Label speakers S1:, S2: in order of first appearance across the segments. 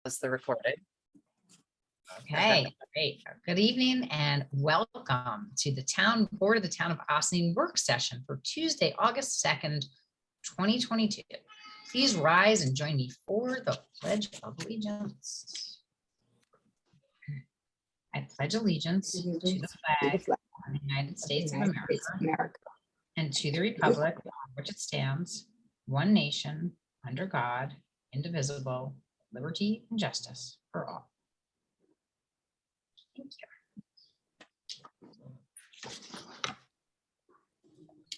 S1: As the recording.
S2: Okay, great. Good evening and welcome to the Town Board of the Town of Ossining work session for Tuesday, August 2nd, 2022. Please rise and join me for the Pledge of Allegiance. I pledge allegiance to the flag of the United States of America and to the republic on which it stands, one nation, under God, indivisible, liberty and justice for all. Thank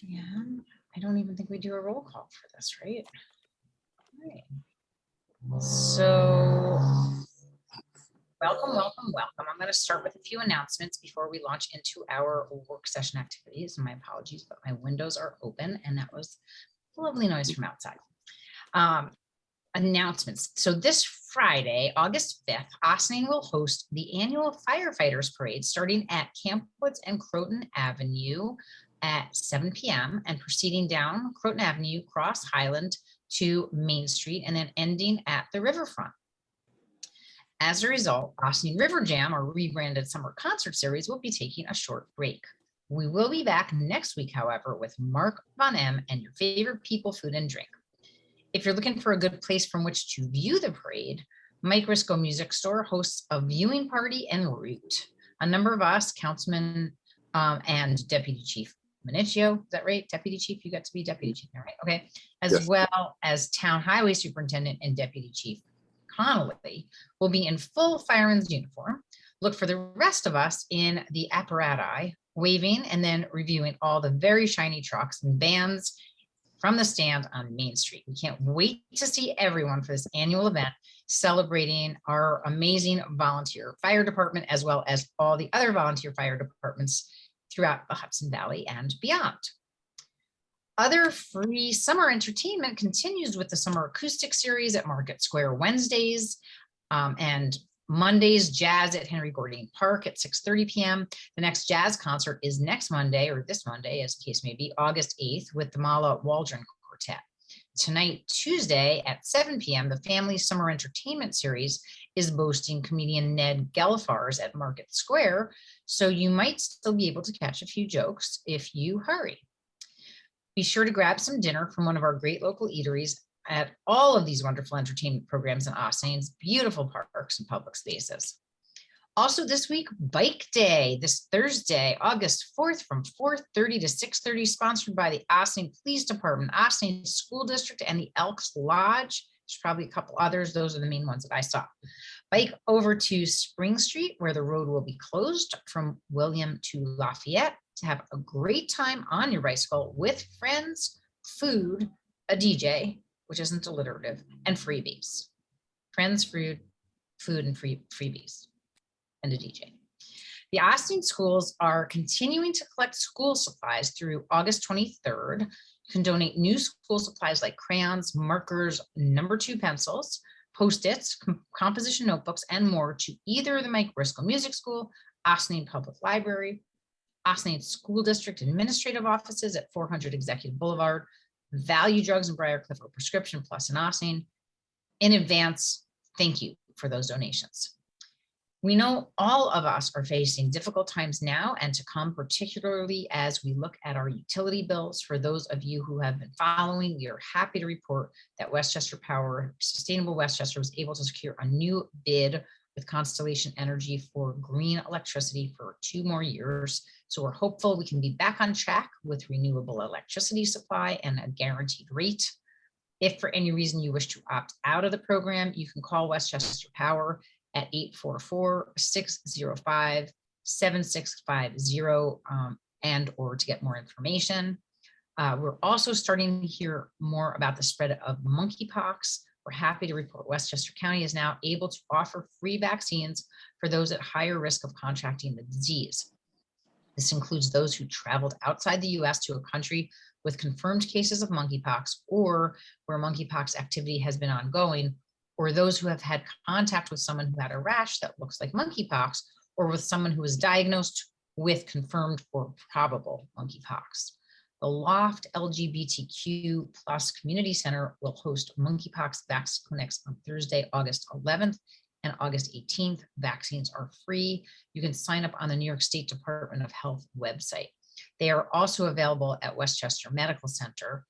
S2: you. And I don't even think we do a roll call for this, right? All right. So welcome. I'm going to start with a few announcements before we launch into our work session activities. My apologies, but my windows are open and that was a lovely noise from outside. Announcements. So this Friday, August 5th, Ossining will host the annual Firefighters Parade starting at Camp Woods and Croton Avenue at 7 p.m. and proceeding down Croton Avenue, cross Highland to Main Street, and then ending at the riverfront. As a result, Ossining River Jam, our rebranded summer concert series, will be taking a short break. We will be back next week, however, with Mark Von M and your favorite people, food, and drink. If you're looking for a good place from which to view the parade, Mike Risco Music Store hosts a viewing party en route. A number of us, Councilman and Deputy Chief Minichio, is that right? Deputy Chief, you got to be Deputy Chief now, right? Okay. As yes. Well as Town Highway Superintendent and Deputy Chief Connolly will be in full fireman's uniform. Look for the rest of us in the apparati, waving and then reviewing all the very shiny trucks and vans from the stand on Main Street. We can't wait to see everyone for this annual event celebrating our amazing volunteer fire department, as well as all the other volunteer fire departments throughout the Hudson Valley and beyond. Other free summer entertainment continues with the Summer Acoustic Series at Market Square Wednesdays and Mondays, jazz at Henry Gordon Park at 6:30 p.m. The next jazz concert is next Monday, or this Monday, as the case may be, August 8th, with the Mala Waldron Quartet. Tonight, Tuesday at 7 p.m., the Family Summer Entertainment Series is boasting comedian Ned Gelfars at Market Square, so you might still be able to catch a few jokes if you hurry. Be sure to grab some dinner from one of our great local eateries at all of these wonderful entertainment programs in Ossining's beautiful parks and public spaces. Also this week, Bike Day, this Thursday, August 4th from 4:30 to 6:30, sponsored by the Ossining Police Department, Ossining School District, and the Elks Lodge. There's probably a couple others. Those are the main ones that I saw. Bike over to Spring Street, where the road will be closed from William to Lafayette, to have a great time on your bicycle with friends, food, a DJ, which isn't alliterative, and freebies. Friends, food, and freebies, and a DJ. The Ossining schools are continuing to collect school supplies through August 23rd. You can donate new school supplies like crayons, markers, number 2 pencils, Post-its, composition notebooks, and more to either the Mike Risco Music School, Ossining Public Library, Ossining School District Administrative Offices at 400 Executive Boulevard, Value Drugs in Briarcliff, or Prescription Plus in Ossining. In advance, thank you for those donations. We know all of us are facing difficult times now and to come, particularly as we look at our utility bills. For those of you who have been following, we are happy to report that Westchester Power, Sustainable Westchester, was able to secure a new bid with Constellation Energy for green electricity for 2 more years. So we're hopeful we can be back on track with renewable electricity supply and a guaranteed rate. If for any reason you wish to opt out of the program, you can call Westchester Power at 844-605-7650 and or to get more information. We're also starting to hear more about the spread of monkeypox. We're happy to report Westchester County is now able to offer free vaccines for those at higher risk of contracting the disease. This includes those who traveled outside the US to a country with confirmed cases of monkeypox, or where monkeypox activity has been ongoing, or those who have had contact with someone who had a rash that looks like monkeypox, or with someone who was diagnosed with confirmed or probable monkeypox. The Loft LGBTQ plus Community Center will host monkeypox vaccine clinics on Thursday, August 11th and August 18th. Vaccines are free. You can sign up on the New York State Department of Health website. They are also available at Westchester Medical Center.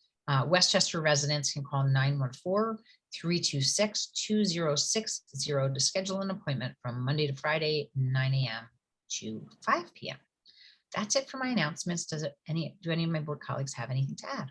S2: Westchester residents can call 914-326-2060 to schedule an appointment from Monday to Friday, 9 a.m. to 5 p.m. That's it for my announcements. Do any of my board colleagues have anything to add?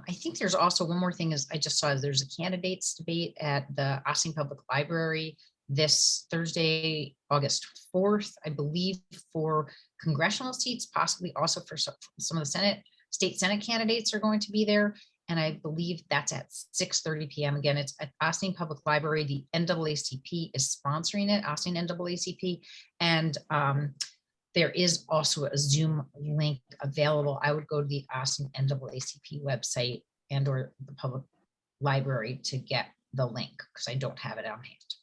S2: I think there's also one more thing is I just saw there's a candidates debate at the Ossining Public Library this Thursday, August 4th, I believe, for congressional seats, possibly also for some of the state Senate candidates are going to be there. And I believe that's at 6:30 p.m. Again, it's at Ossining Public Library. The NAACP is sponsoring it, Ossining NAACP. And there is also a Zoom link available. I would go to the Ossining NAACP website and or the public library to get the link because I don't have it on hand.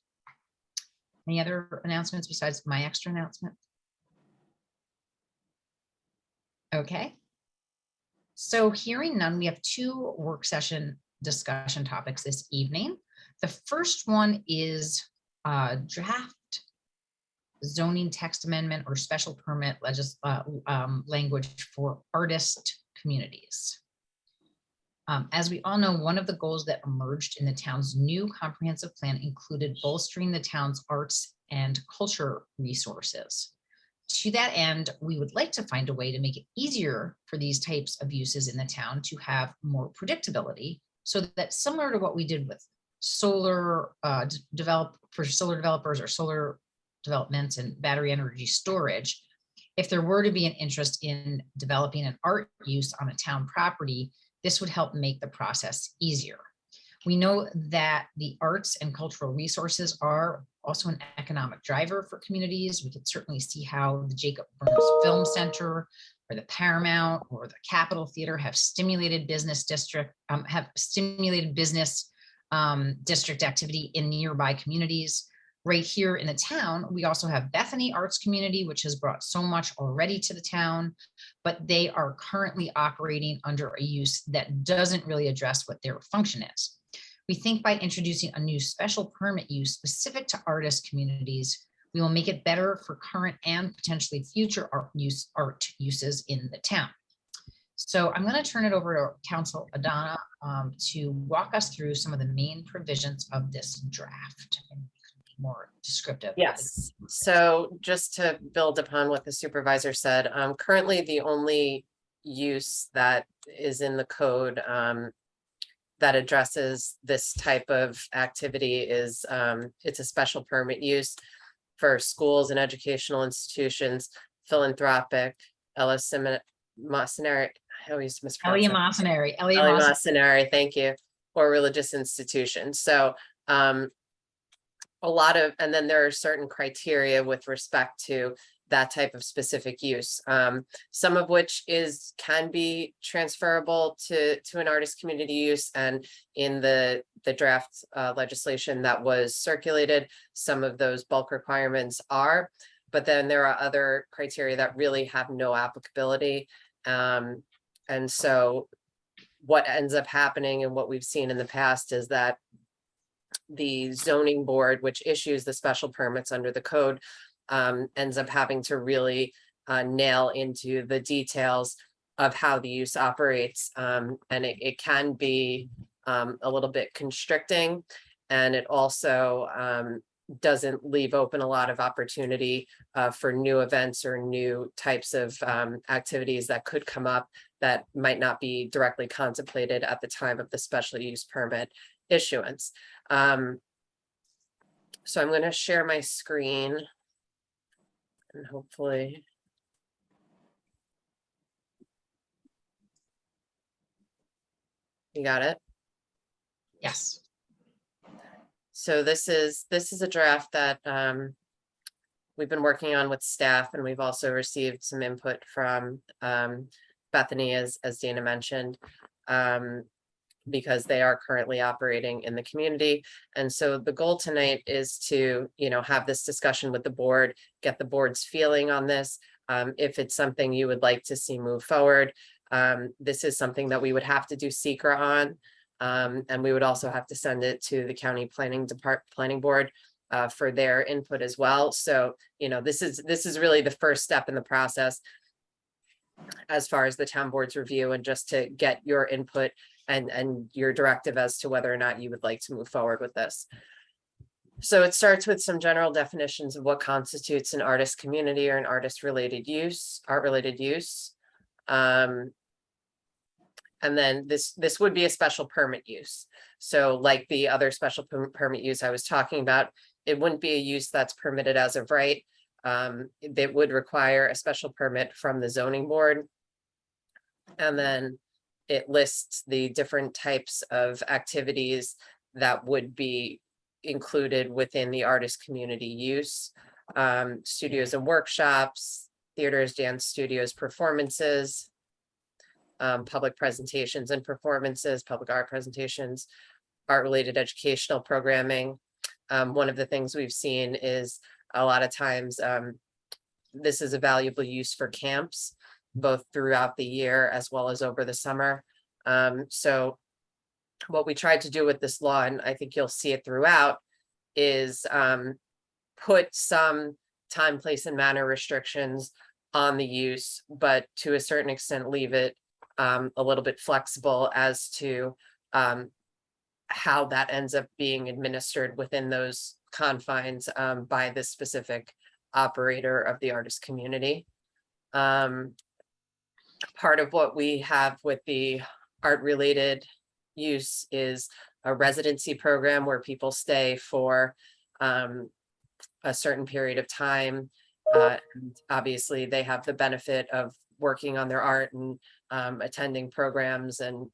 S2: Any other announcements besides my extra announcement? Okay. So hearing none, we have two work session discussion topics this evening. The first one is draft zoning text amendment or special permit language for artist communities. As we all know, one of the goals that emerged in the town's new comprehensive plan included bolstering the town's arts and culture resources. To that end, we would like to find a way to make it easier for these types of uses in the town to have more predictability, so that similar to what we did with solar solar developers or solar developments and battery energy storage, if there were to be an interest in developing an art use on a town property, this would help make the process easier. We know that the arts and cultural resources are also an economic driver for communities. We could certainly see how the Jacob Burns Film Center or the Paramount or the Capitol Theater have stimulated business district activity in nearby communities. Right here in the town, we also have Bethany Arts Community, which has brought so much already to the town, but they are currently operating under a use that doesn't really address what their function is. We think by introducing a new special permit use specific to artist communities, we will make it better for current and potentially future art uses in the town. So I'm going to turn it over to Council Adana to walk us through some of the main provisions of this draft. More descriptive.
S1: Yes. So just to build upon what the supervisor said, currently the only use that is in the code that addresses this type of activity is it's a special permit use for schools and educational institutions, philanthropic, eleemosynary, I always mispronounce it. Eleemosynary, thank you, or religious institutions. So a lot of, and then there are certain criteria with respect to that type of specific use, some of which can be transferable to an artist community use. And in the draft legislation that was circulated, some of those bulk requirements are, but then there are other criteria that really have no applicability. And so what ends up happening and what we've seen in the past is that the zoning board, which issues the special permits under the code, ends up having to really nail into the details of how the use operates. And it can be a little bit constricting, and it also doesn't leave open a lot of opportunity for new events or new types of activities that could come up that might not be directly contemplated at the time of the special use permit issuance. So I'm going to share my screen and hopefully you got it.
S2: Yes.
S1: So this is a draft that we've been working on with staff, and we've also received some input from Bethany, as Dana mentioned, because they are currently operating in the community. And so the goal tonight is to, have this discussion with the board, get the board's feeling on this. if it's something you would like to see move forward. This is something that we would have to do secra on. And we would also have to send it to the county planning board for their input as well. So, this is really the first step in the process as far as the town board's review, and just to get your input and your directive as to whether or not you would like to move forward with this. So it starts with some general definitions of what constitutes an artist community or an art-related use. And then this would be a special permit use. So like the other special permit use I was talking about, it wouldn't be a use that's permitted as of right. That would require a special permit from the zoning board. And then it lists the different types of activities that would be included within the artist community use. Studios and workshops, theaters, dance studios, performances, public presentations and performances, public art presentations, art-related educational programming. One of the things we've seen is a lot of times this is a valuable use for camps, both throughout the year as well as over the summer. So what we tried to do with this law, and I think you'll see it throughout, is put some time, place, and manner restrictions on the use, but to a certain extent leave it a little bit flexible as to how that ends up being administered within those confines by this specific operator of the artist community. Part of what we have with the art-related use is a residency program where people stay for a certain period of time. And obviously, they have the benefit of working on their art and attending programs. And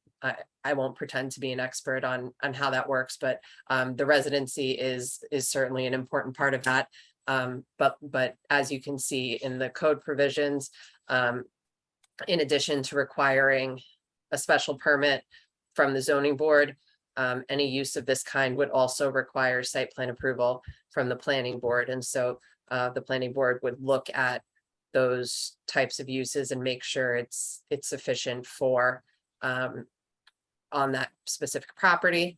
S1: I won't pretend to be an expert on how that works, but the residency is certainly an important part of that. But as you can see in the code provisions, in addition to requiring a special permit from the zoning board, any use of this kind would also require site plan approval from the planning board. And so the planning board would look at those types of uses and make sure it's sufficient for on that specific property.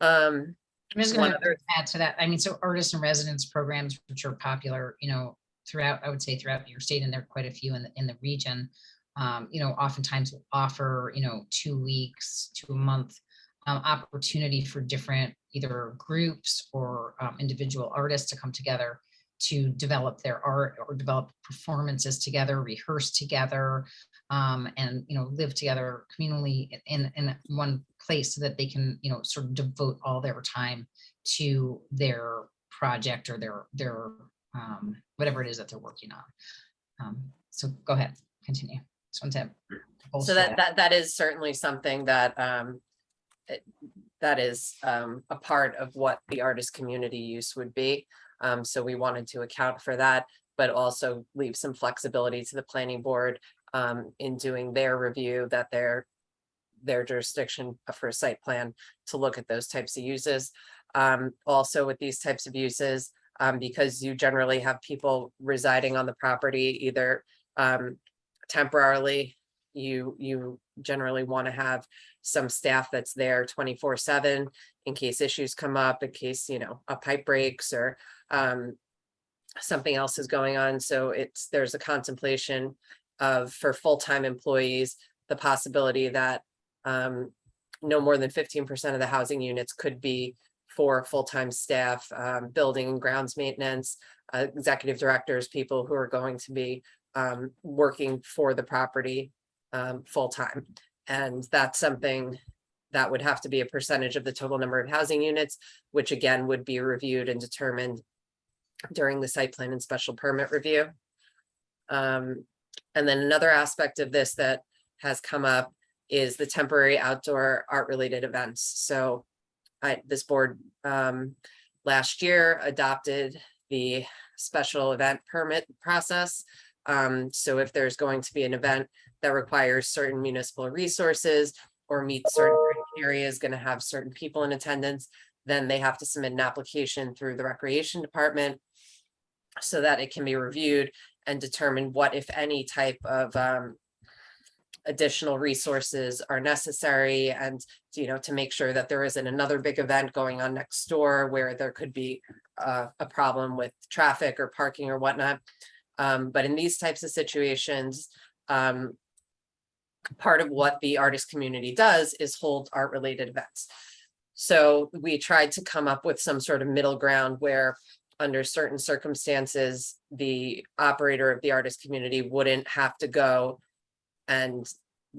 S2: I'm just going to add to that. I mean, so artists and residence programs, which are popular, throughout, I would say throughout your state, and there are quite a few in the region, oftentimes will offer, 2 weeks to a month opportunity for different either groups or individual artists to come together to develop their art or develop performances together, rehearse together, and live together communally in one place so that they can sort of devote all their time to their project or their whatever it is that they're working on. So go ahead, continue.
S1: So that is certainly something that that is a part of what the artist community use would be. So we wanted to account for that, but also leave some flexibility to the planning board in doing their review, that their jurisdiction for a site plan to look at those types of uses. Also with these types of uses, because you generally have people residing on the property, either temporarily, you generally want to have some staff that's there 24/7 in case issues come up, in case a pipe breaks or something else is going on. So there's a contemplation of, for full-time employees, the possibility that no more than 15% of the housing units could be for full-time staff, building and grounds maintenance, executive directors, people who are going to be working for the property full-time. And that's something that would have to be a percentage of the total number of housing units, which again would be reviewed and determined during the site plan and special permit review. And then another aspect of this that has come up is the temporary outdoor art-related events. So this board last year adopted the special event permit process. So if there's going to be an event that requires certain municipal resources or meets certain criteria, is going to have certain people in attendance, then they have to submit an application through the recreation department so that it can be reviewed and determine what, if any, type of additional resources are necessary, and to make sure that there isn't another big event going on next door where there could be a problem with traffic or parking or whatnot. But in these types of situations, part of what the artist community does is hold art related events. So we tried to come up with some sort of middle ground where under certain circumstances, the operator of the artist community wouldn't have to go and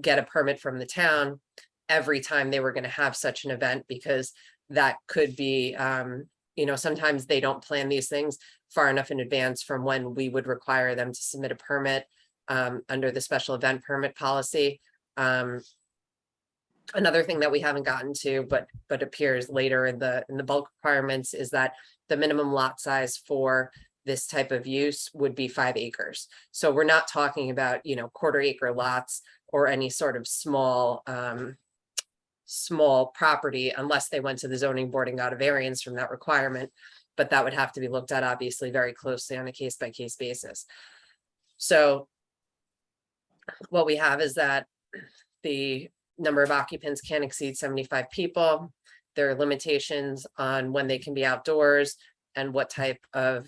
S1: get a permit from the town every time they were going to have such an event, because that could be, sometimes they don't plan these things far enough in advance from when we would require them to submit a permit under the special event permit policy. Another thing that we haven't gotten to, but appears later in the bulk requirements, is that the minimum lot size for this type of use would be 5 acres. So we're not talking about, quarter acre lots or any sort of small property, unless they went to the zoning board and got a variance from that requirement. But that would have to be looked at, obviously, very closely on a case by case basis. So what we have is that the number of occupants can't exceed 75 people. There are limitations on when they can be outdoors and what type of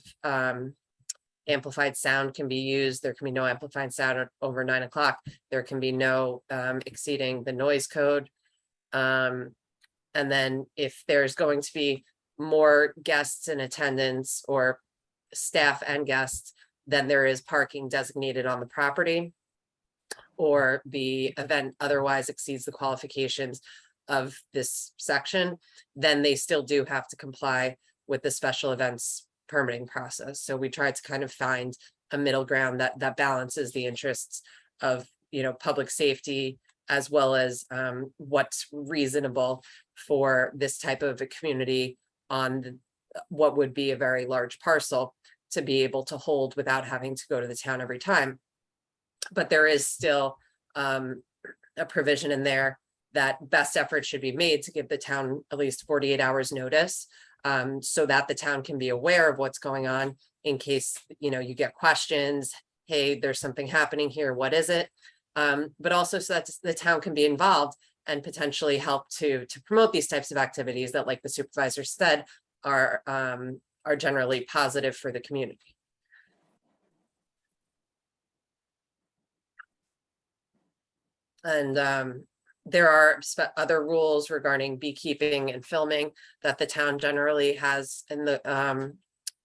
S1: amplified sound can be used. There can be no amplified sound over 9 o'clock. There can be no exceeding the noise code. And then if there's going to be more guests in attendance, or staff and guests, then there is parking designated on the property, or the event otherwise exceeds the qualifications of this section, then they still do have to comply with the special events permitting process. So we tried to kind of find a middle ground that balances the interests of, public safety, as well as what's reasonable for this type of a community on what would be a very large parcel to be able to hold without having to go to the town every time. But there is still a provision in there that best effort should be made to give the town at least 48 hours notice, so that the town can be aware of what's going on in case, you get questions. Hey, there's something happening here. What is it? But also so that the town can be involved and potentially help to promote these types of activities that, like the supervisor said, are generally positive for the community. And there are other rules regarding beekeeping and filming that the town generally has in the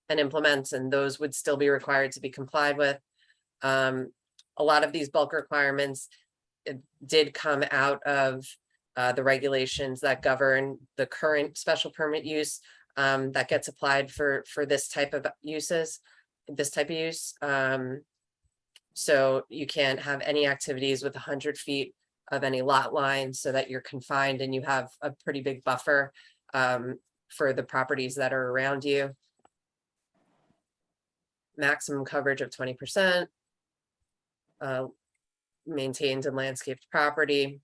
S1: and implements, and those would still be required to be complied with. A lot of these bulk requirements did come out of the regulations that govern the current special permit use that gets applied for this type of uses, this type of use. So you can't have any activities with 100 feet of any lot line, so that you're confined and you have a pretty big buffer for the properties that are around you. Maximum coverage of 20%, maintained and landscaped property.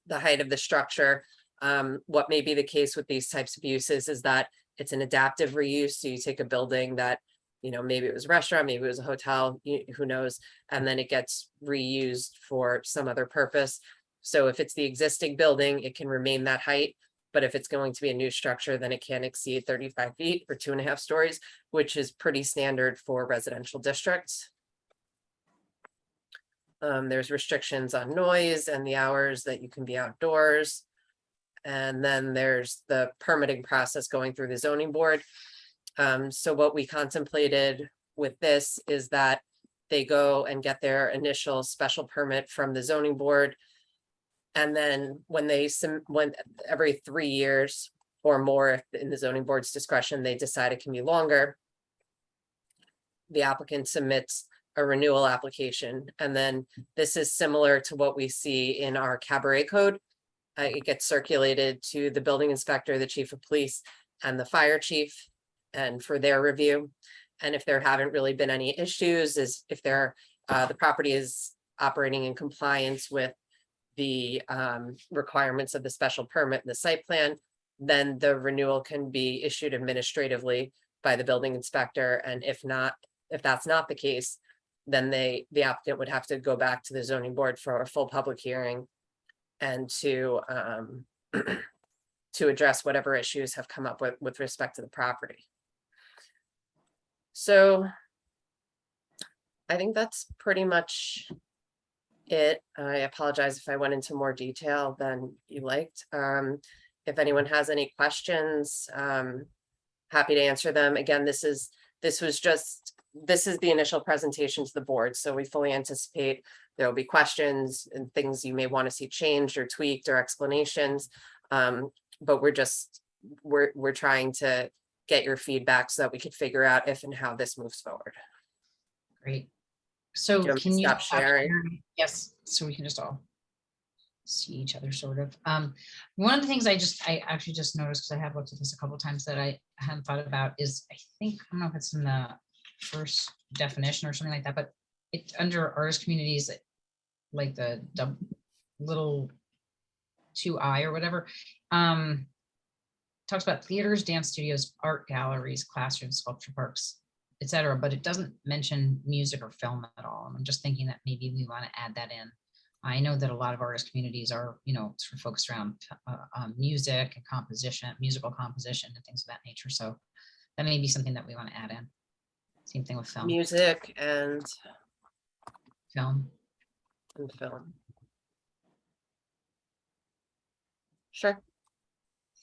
S1: The height of the structure. What may be the case with these types of uses is that it's an adaptive reuse. So you take a building that, maybe it was a restaurant, maybe it was a hotel, who knows, and then it gets reused for some other purpose. So if it's the existing building, it can remain that height. But if it's going to be a new structure, then it can't exceed 35 feet or 2.5 stories, which is pretty standard for residential districts. There's restrictions on noise and the hours that you can be outdoors. And then there's the permitting process going through the zoning board. So what we contemplated with this is that they go and get their initial special permit from the zoning board. And then when every 3 years or more, if in the zoning board's discretion, they decide it can be longer, the applicant submits a renewal application. And then this is similar to what we see in our cabaret code. It gets circulated to the building inspector, the chief of police, and the fire chief, and for their review. And if there haven't really been any issues, is if the property is operating in compliance with the requirements of the special permit and the site plan, then the renewal can be issued administratively by the building inspector. And if not, if that's not the case, then the applicant would have to go back to the zoning board for a full public hearing and to to address whatever issues have come up with respect to the property. So I think that's pretty much it. I apologize if I went into more detail than you liked. If anyone has any questions, happy to answer them. Again, this is the initial presentation to the board. So we fully anticipate there will be questions and things you may want to see changed or tweaked or explanations. But we're trying to get your feedback so that we could figure out if and how this moves forward.
S2: Great. So
S1: Do you want me to
S2: can you
S1: stop
S2: stop
S1: sharing?
S2: sharing? Yes, so we can just all see each other sort of. One of the things I actually just noticed, because I have looked at this a couple of times that I hadn't thought about, is I don't know if it's in the first definition or something like that, but it's under artist communities, like the little 2I or whatever. Talks about theaters, dance studios, art galleries, classrooms, sculpture parks, etc. But it doesn't mention music or film at all. And I'm just thinking that maybe we want to add that in. I know that a lot of artist communities are, sort of focused around music and composition, musical composition and things of that nature. So that may be something that we want to add in. Same thing with film.
S1: Music and
S2: Film.
S1: film. Sure.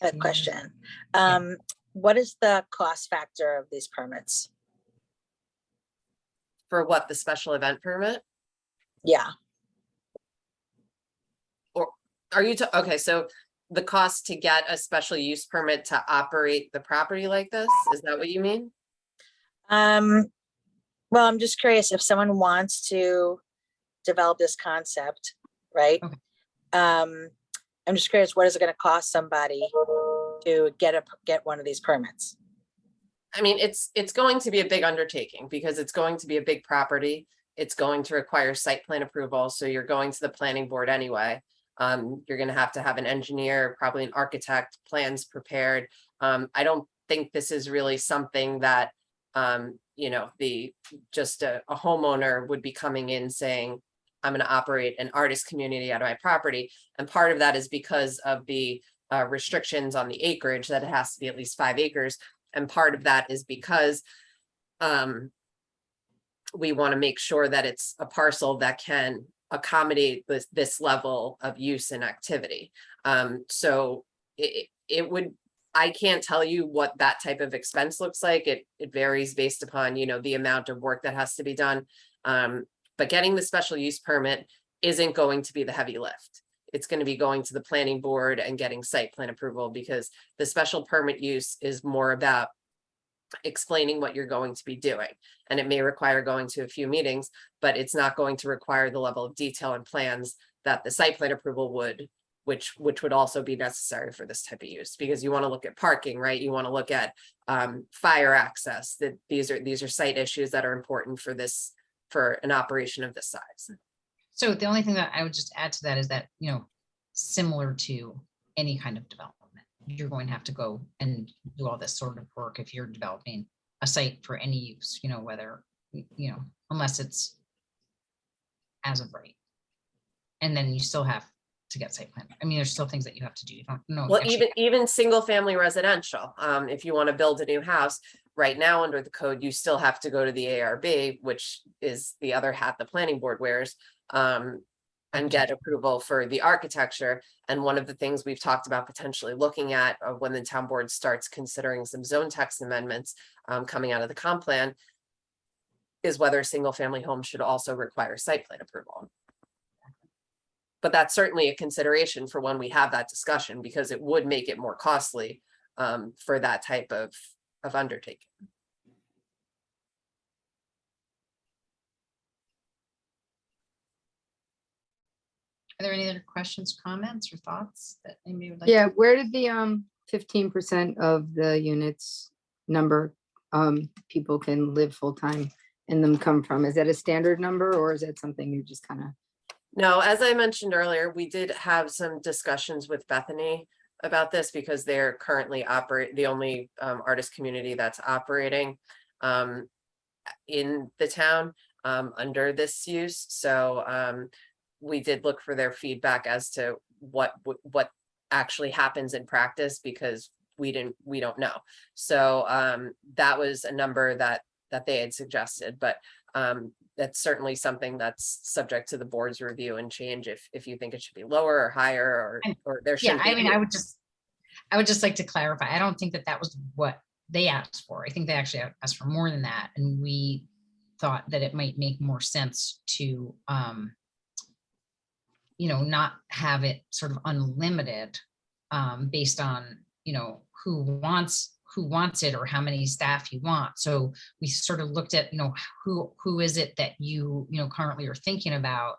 S3: I have a question. What is the cost factor of these permits?
S1: For what, the special event permit?
S3: Yeah,
S1: Are you, okay, so the cost to get a special use permit to operate the property like this, is that what you mean?
S3: well, I'm just curious if someone wants to develop this concept, right?
S2: Okay.
S3: I'm just curious, what is it gonna cost somebody to get one of these permits?
S1: I mean, it's going to be a big undertaking because it's going to be a big property. It's going to require site plan approval, so you're going to the planning board anyway. You're gonna have to have an engineer, probably an architect, plans prepared. I don't think this is really something that, just a homeowner would be coming in saying, I'm gonna operate an artist community out of my property. And part of that is because of the restrictions on the acreage, that it has to be at least 5 acres. And part of that is because we want to make sure that it's a parcel that can accommodate this level of use and activity. So it would, I can't tell you what that type of expense looks like. It varies based upon, the amount of work that has to be done. But getting the special use permit isn't going to be the heavy lift. It's going to be going to the planning board and getting site plan approval, because the special permit use is more about explaining what you're going to be doing. And it may require going to a few meetings, but it's not going to require the level of detail and plans that the site plan approval would, which would also be necessary for this type of use, because you want to look at parking, right? You want to look at fire access, that these are site issues that are important for an operation of this size.
S2: So the only thing that I would just add to that is that, similar to any kind of development, you're going to have to go and do all this sort of work if you're developing a site for any use, whether, unless it's as of right. And then you still have to get site plan. I mean, there's still things that you have to do. You don't know.
S1: Well, even single family residential, if you want to build a new house right now under the code, you still have to go to the ARB, which is the other hat the planning board wears, and get approval for the architecture. And one of the things we've talked about potentially looking at when the town board starts considering some zone text amendments coming out of the comp plan is whether a single family home should also require site plan approval. But that's certainly a consideration for when we have that discussion, because it would make it more costly for that type of undertaking.
S2: Are there any other questions, comments, or thoughts that anybody would like?
S4: Yeah, where did the 15% of the units number people can live full-time in them come from? Is that a standard number, or is that something you just kind of?
S1: No, as I mentioned earlier, we did have some discussions with Bethany about this, because they're currently the only artist community that's operating. in the town under this use. So we did look for their feedback as to what actually happens in practice, because we don't know. So that was a number that they had suggested, but that's certainly something that's subject to the board's review and change if you think it should be lower or higher, or there
S2: Yeah,
S1: should be.
S2: I mean, I would just like to clarify, I don't think that was what they asked for. I think they actually asked for more than that. And we thought that it might make more sense to, not have it sort of unlimited based on, who wants it or how many staff you want. So we sort of looked at, who is it that you currently are thinking about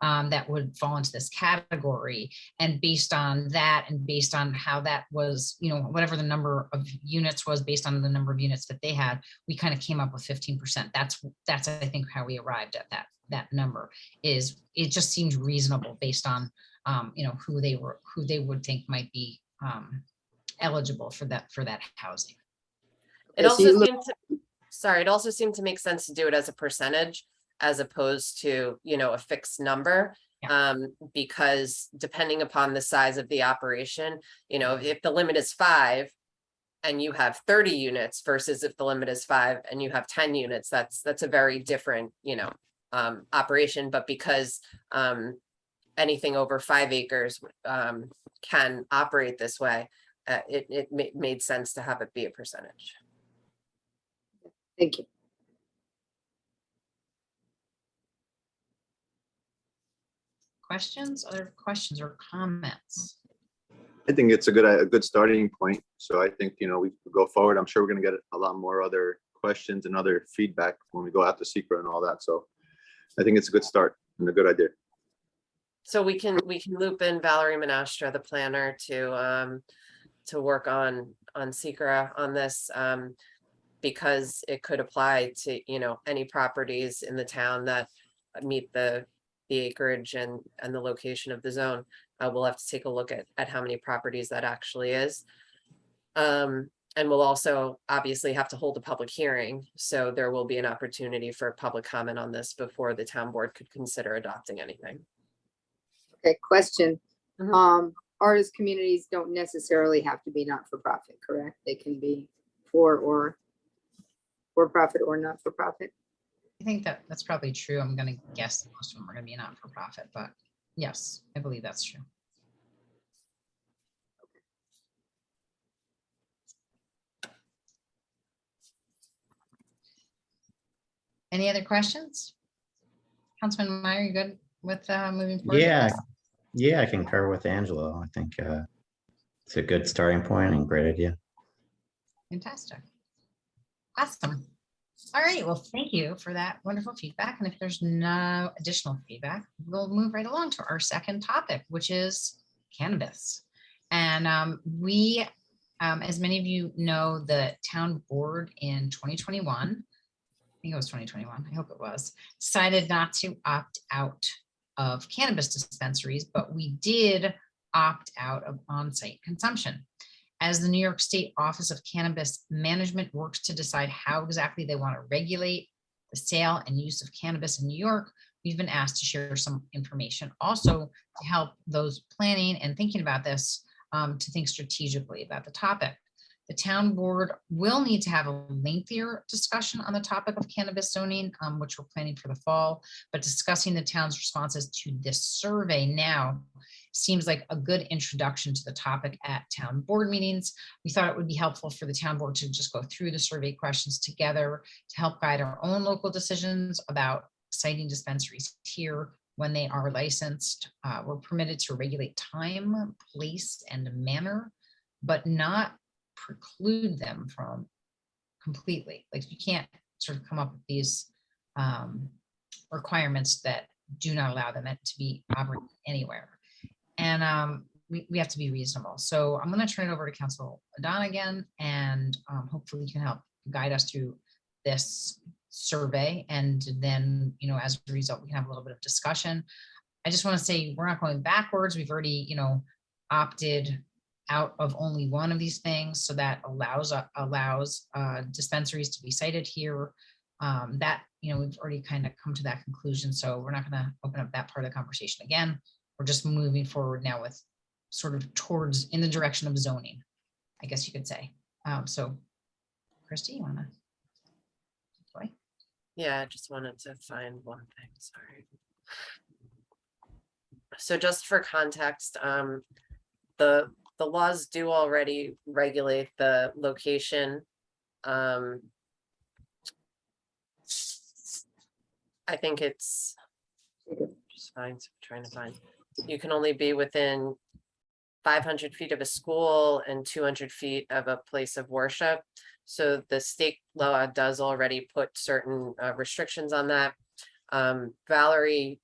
S2: that would fall into this category. And based on that, and based on how that was, whatever the number of units was, based on the number of units that they had, we kind of came up with 15%. That's I think how we arrived at that number. Is it just seems reasonable based on who they would think might be eligible for that housing.
S1: It
S4: Yes, you
S1: also
S4: look-
S1: seemed to, sorry, it also seemed to make sense to do it as a percentage as opposed to, a fixed number. Because depending upon the size of the operation, if the limit is 5 and you have 30 units versus if the limit is 5 and you have 10 units, that's a very different, operation. But because anything over 5 acres can operate this way, it made sense to have it be a percentage.
S4: Thank you.
S2: Other questions or comments?
S5: I think it's a good starting point. So I think, we go forward. I'm sure we're going to get a lot more other questions and other feedback when we go out to SECRA and all that. So I think it's a good start and a good idea.
S1: So we can loop in Valerie Menastra, the planner, to work on SECRA on this, because it could apply to, any properties in the town that meet the acreage and the location of the zone. We'll have to take a look at how many properties that actually is. And we'll also obviously have to hold a public hearing. So there will be an opportunity for public comment on this before the town board could consider adopting anything.
S4: Okay, question.
S1: Mhm.
S4: Artist communities don't necessarily have to be not-for-profit, correct? They can be for-profit or not-for-profit.
S2: I think that's probably true. I'm going to guess that most of them are going to be not-for-profit, but yes, I believe that's true. Any other questions? Councilman Meyer, you good with moving forward?
S6: Yeah, I concur with Angelo. I think it's a good starting point and great idea.
S2: Fantastic. Awesome. All right, well, thank you for that wonderful feedback. And if there's no additional feedback, we'll move right along to our second topic, which is cannabis. And we, as many of you know, the town board in 2021, I think it was 2021, I hope it was, decided not to opt out of cannabis dispensaries, but we did opt out of on-site consumption. As the New York State Office of Cannabis Management works to decide how exactly they want to regulate the sale and use of cannabis in New York, we've been asked to share some information also to help those planning and thinking about this to think strategically about the topic. The town board will need to have a lengthier discussion on the topic of cannabis zoning, which we're planning for the fall, but discussing the town's responses to this survey now seems like a good introduction to the topic at town board meetings. We thought it would be helpful for the town board to just go through the survey questions together to help guide our own local decisions about citing dispensaries here when they are licensed. We're permitted to regulate time, place, and manner, but not preclude them from completely. Like, you can't sort of come up with these requirements that do not allow them to be operated anywhere. And we have to be reasonable. So I'm going to turn it over to Council Don again, and hopefully you can help guide us through this survey. And then, as a result, we can have a little bit of discussion. I just want to say we're not going backwards. We've already, opted out of only one of these things. So that allows dispensaries to be cited here. That, we've already kind of come to that conclusion, so we're not gonna open up that part of the conversation again. We're just moving forward now with sort of towards in the direction of zoning, I guess you could say. So Christy, you wanna? Boy,
S1: Yeah, I just wanted to find one thing, sorry. So just for context, the laws do already regulate the location. I think it's just fine, trying to find, you can only be within 500 feet of a school and 200 feet of a place of worship. So the state law does already put certain restrictions on that. Valerie,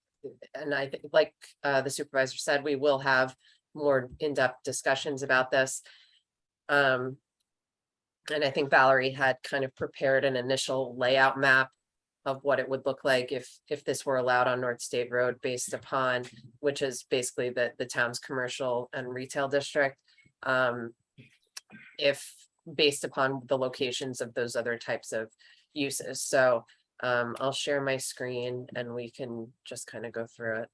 S1: and I think, like the supervisor said, we will have more in-depth discussions about this. And I think Valerie had kind of prepared an initial layout map of what it would look like if this were allowed on North State Road, based upon, which is basically the town's commercial and retail district. If based upon the locations of those other types of uses. So I'll share my screen and we can just kind of go through it.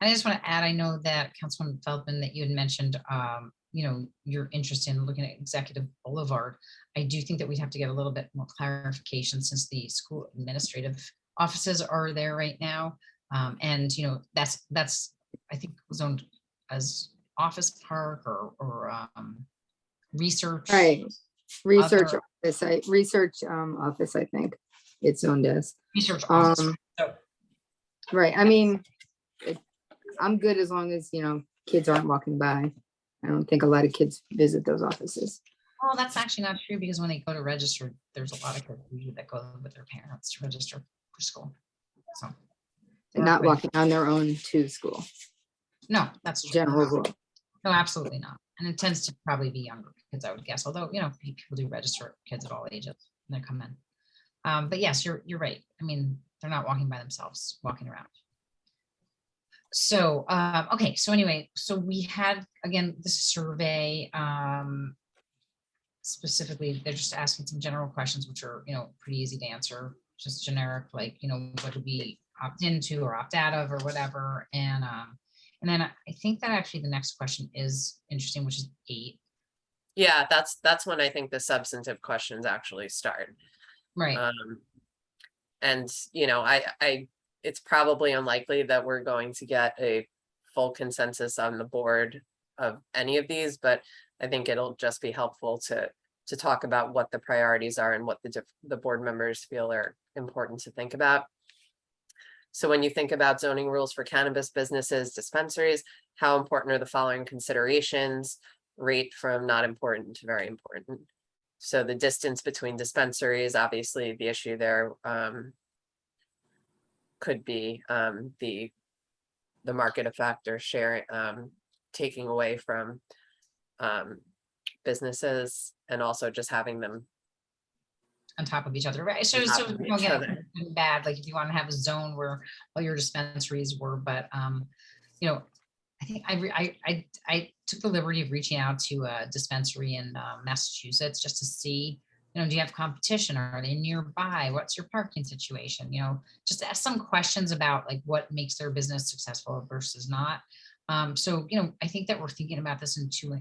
S2: I just want to add, I know that Councilwoman Feldman, that you had mentioned, your interest in looking at Executive Boulevard. I do think that we'd have to get a little bit more clarification, since the school administrative offices are there right now. And that's I think zoned as office park or research.
S4: Right, research
S2: Other-
S4: office, I think it's zoned as.
S2: Research office. So,
S4: Right, I mean, I'm good as long as, kids aren't walking by. I don't think a lot of kids visit those offices.
S2: well, that's actually not true, because when they go to register, there's a lot of kids usually that go with their parents to register for school. So.
S4: They're not walking on their own to school,
S2: No, that's true.
S4: general rule.
S2: No, absolutely not. And it tends to probably be younger kids, I would guess, although, people do register kids at all ages when they come in. But yes, you're right. I mean, they're not walking by themselves, walking around. So, okay, so anyway, so we had, again, this survey, specifically, they're just asking some general questions, which are, pretty easy to answer, just generic, like, what do we opt into or opt out of or whatever. And then I think that actually the next question is interesting, which is 8.
S1: Yeah, that's when I think the substantive questions actually start.
S2: Right.
S1: And it's probably unlikely that we're going to get a full consensus on the board of any of these, but I think it'll just be helpful to talk about what the priorities are and what the board members feel are important to think about. So when you think about zoning rules for cannabis businesses, dispensaries, how important are the following considerations? Rate from not important to very important. So the distance between dispensaries, obviously the issue there could be the market effect or sharing, taking away from businesses, and also just having them
S2: On top of each other, right? So,
S1: On top of each
S2: again,
S1: other.
S2: bad, like if you want to have a zone where all your dispensaries were, but, I think I took the liberty of reaching out to a dispensary in Massachusetts just to see, do you have competition? Are they nearby? What's your parking situation? Just to ask some questions about like what makes their business successful versus not. So, I think that we're thinking about this in two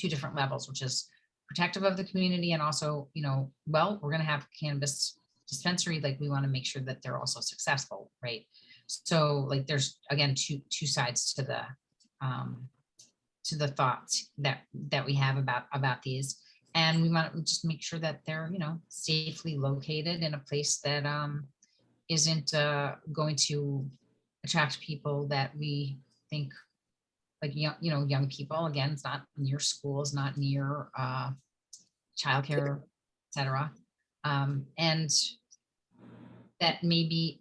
S2: different levels, which is protective of the community, and also, we're going to have cannabis dispensary, like we want to make sure that they're also successful, right? So like there's again two sides to the thoughts that we have about these, and we want to just make sure that they're safely located in a place that isn't going to attract people that we think like young people. Again, it's not near schools, not near childcare, etc. And that may be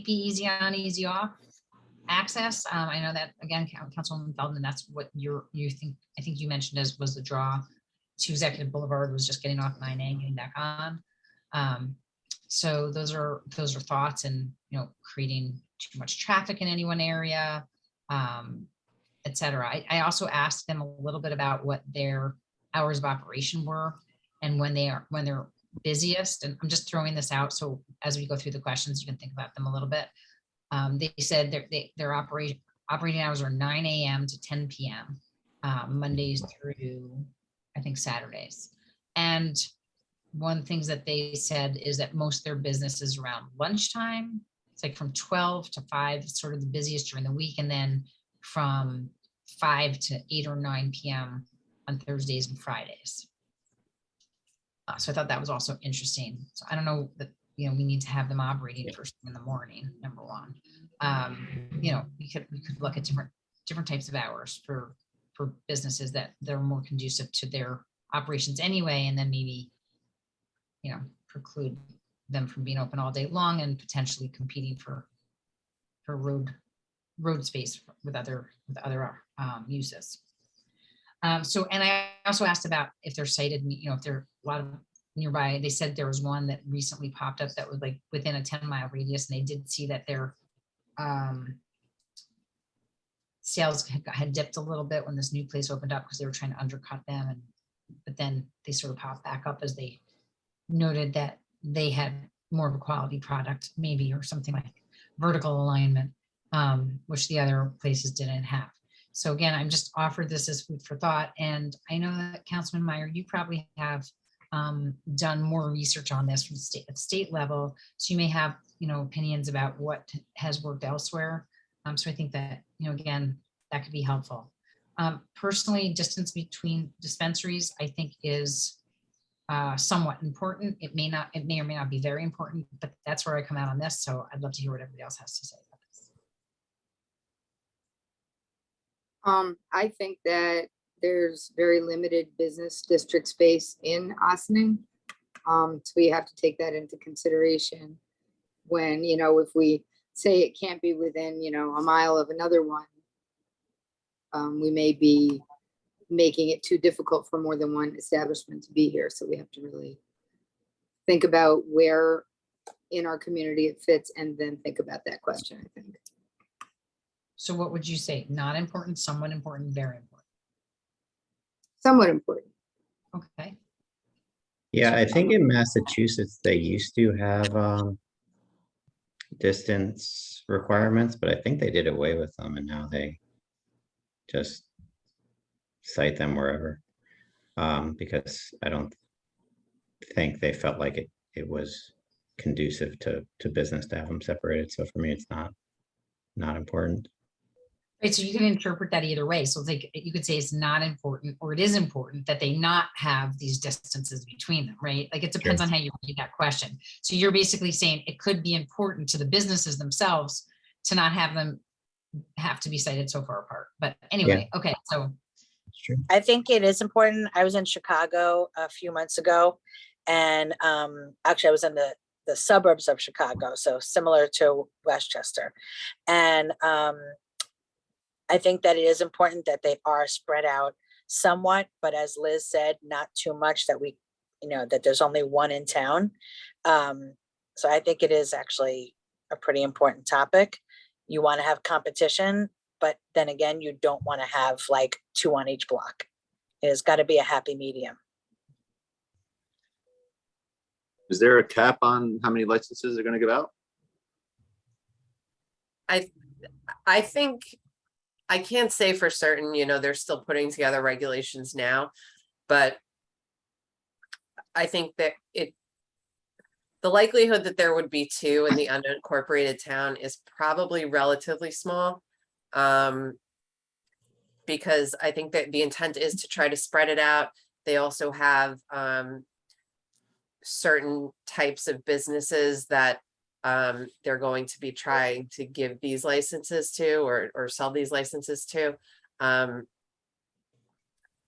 S2: easy on, easy off access. I know that again, Councilwoman Feldman, that's what you think. I think you mentioned was the draw to Executive Boulevard was just getting off 9A and getting back on. So those are thoughts, and creating too much traffic in any one area, etc. I also asked them a little bit about what their hours of operation were, and when they're busiest, and I'm just throwing this out, so as we go through the questions, you can think about them a little bit. They said their operating hours are 9 a.m. to 10 p.m. Mondays through, I think, Saturdays. And one of the things that they said is that most of their business is around lunchtime. It's like from 12 to 5, it's sort of the busiest during the week, and then from 5 to 8 or 9 p.m. on Thursdays and Fridays. So I thought that was also interesting. So I don't know that, we need to have them operating first thing in the morning, number one. We could look at different types of hours for businesses that they're more conducive to their operations anyway, and then maybe, preclude them from being open all day long and potentially competing for road space with other uses. So, and I also asked about if they're sited, if there are a lot of nearby. They said there was one that recently popped up that was like within a 10-mile radius, and they did see that their sales had dipped a little bit when this new place opened up because they were trying to undercut them, but then they sort of popped back up as they noted that they had more of a quality product, maybe, or something like vertical alignment, which the other places didn't have. So again, I'm just offered this as food for thought. And I know that Councilman Meyer, you probably have done more research on this from at the state level. So you may have, opinions about what has worked elsewhere. So I think that, again, that could be helpful. Personally, distance between dispensaries, I think, is somewhat important. It may or may not be very important, but that's where I come out on this. So I'd love to hear what everybody else has to say about this.
S4: I think that there's very limited business district space in Ossining. So we have to take that into consideration when, if we say it can't be within, a mile of another one, we may be making it too difficult for more than one establishment to be here. So we have to really think about where in our community it fits and then think about that question, I think.
S2: So what would you say? Not important, somewhat important, very important?
S4: Somewhat important.
S2: Okay.
S6: Yeah, I think in Massachusetts, they used to have distance requirements, but I think they did away with them, and now they just cite them wherever, because I don't think they felt like it was conducive to business to have them separated. So for me, it's not important.
S2: Right, so you can interpret that either way. So like you could say it's not important, or it is important that they not have these distances between them, right? Like it depends on how you read that question. So you're basically saying it could be important to the businesses themselves to not have them have to be cited so far apart. But anyway, okay, so.
S6: True.
S3: I think it is important. I was in Chicago a few months ago, and actually I was in the suburbs of Chicago, so similar to Westchester. And I think that it is important that they are spread out somewhat, but as Liz said, not too much that we, that there's only one in town. So I think it is actually a pretty important topic. You want to have competition, but then again, you don't want to have like 2 on each block. It has got to be a happy medium.
S5: Is there a cap on how many licenses they're going to give out?
S1: I think, I can't say for certain, they're still putting together regulations now, but I think that the likelihood that there would be 2 in the unincorporated town is probably relatively small. Because I think that the intent is to try to spread it out. They also have certain types of businesses that they're going to be trying to give these licenses to or sell these licenses to. And